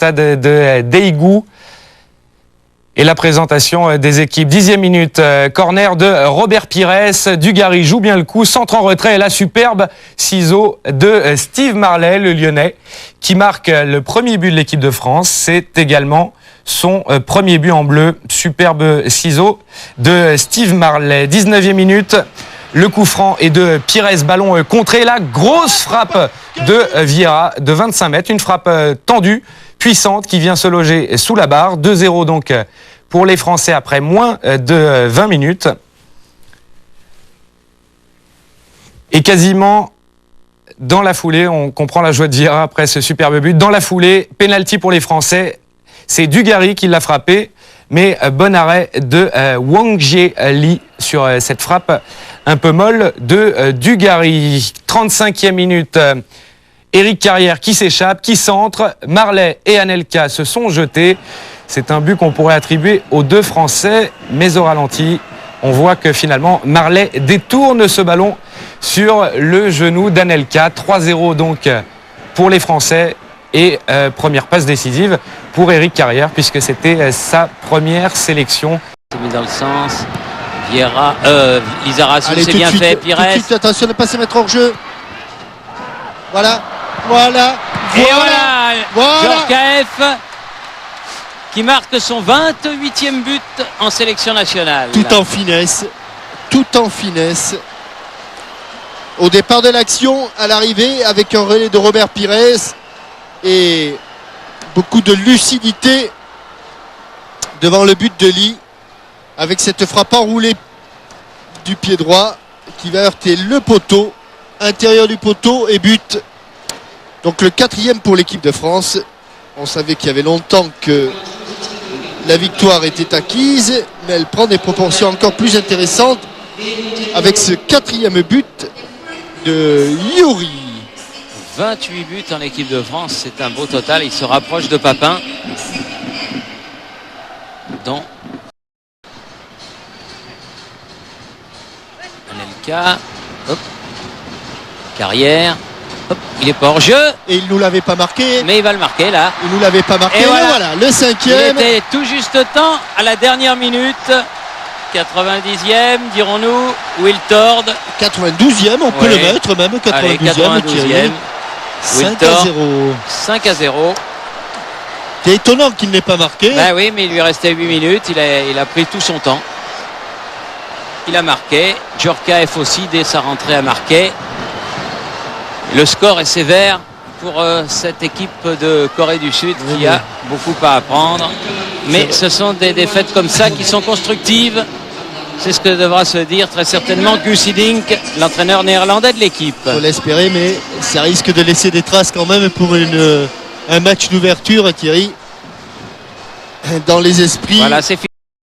stade de Daegu. Et la présentation des équipes. 10e minute, corner de Robert Pires. Dugarry joue bien le coup, centre en retrait et la superbe ciseau de Steve Marlet, le Lyonnais, qui marque le premier but de l'équipe de France. C'est également son premier but en bleu. Superbe ciseau de Steve Marlet. 19e minute, le coup franc est de Pires, ballon contré. La grosse frappe de Vieira de 25 mètres. Une frappe tendue, puissante, qui vient se loger sous la barre. 2-0 donc pour les Français après moins de 20 minutes. Et quasiment dans la foulée, on comprend la joie de Vieira après ce superbe but. Dans la foulée, penalty pour les Français. C'est Dugarry qui l'a frappé, mais bon arrêt de Wang Jie-Li sur cette frappe un peu molle de Dugarry. 35e minute, Éric Carrière qui s'échappe, qui centre. Marlet et Anelka se sont jetés. C'est un but qu'on pourrait attribuer aux deux Français, mais au ralenti, on voit que finalement Marlet détourne ce ballon sur le genou d'Anelka. 3-0 donc pour les Français. Et première passe décisive pour Éric Carrière, puisque c'était sa première sélection. C'est mis dans le sens. Vieira, Lizarazu, c'est bien fait. Pires. Tout de suite, attention de ne pas se mettre hors jeu. Voilà. Et voilà. Djorkaeff qui marque son 28e but en sélection nationale. Tout en finesse. Au départ de l'action, à l'arrivée, avec un relais de Robert Pires. Et beaucoup de lucidité devant le but de Lee, avec cette frappe enroulée du pied droit qui va heurter le poteau, intérieur du poteau et but. Donc le 4e pour l'équipe de France. On savait qu'il y avait longtemps que la victoire était acquise, mais elle prend des proportions encore plus intéressantes avec ce 4e but de Yuri. 28 buts en équipe de France, c'est un beau total. Il se rapproche de Papin. Dont Anelka. Hop. Carrière. Hop. Il est pas hors jeu. Et il nous l'avait pas marqué. Mais il va le marquer là. Il nous l'avait pas marqué. Et voilà, le 5e. Il était tout juste temps à la dernière minute. 90e, dirons-nous. Wiltord. 92e, on peut le mettre même. 92e. 5-0. C'est étonnant qu'il n'ait pas marqué. Ben oui, mais il lui restait 8 minutes. Il a pris tout son temps. Il a marqué. Djorkaeff aussi, dès sa rentrée, a marqué. Le score est sévère pour cette équipe de Corée du Sud qui a beaucoup à apprendre. Mais ce sont des défaites comme ça qui sont constructives. C'est ce que devra se dire très certainement Guus Hiddink, l'entraîneur néerlandais de l'équipe. Il faut l'espérer, mais ça risque de laisser des traces quand même pour un match d'ouverture, Thierry, dans les esprits. Voilà, c'est fini.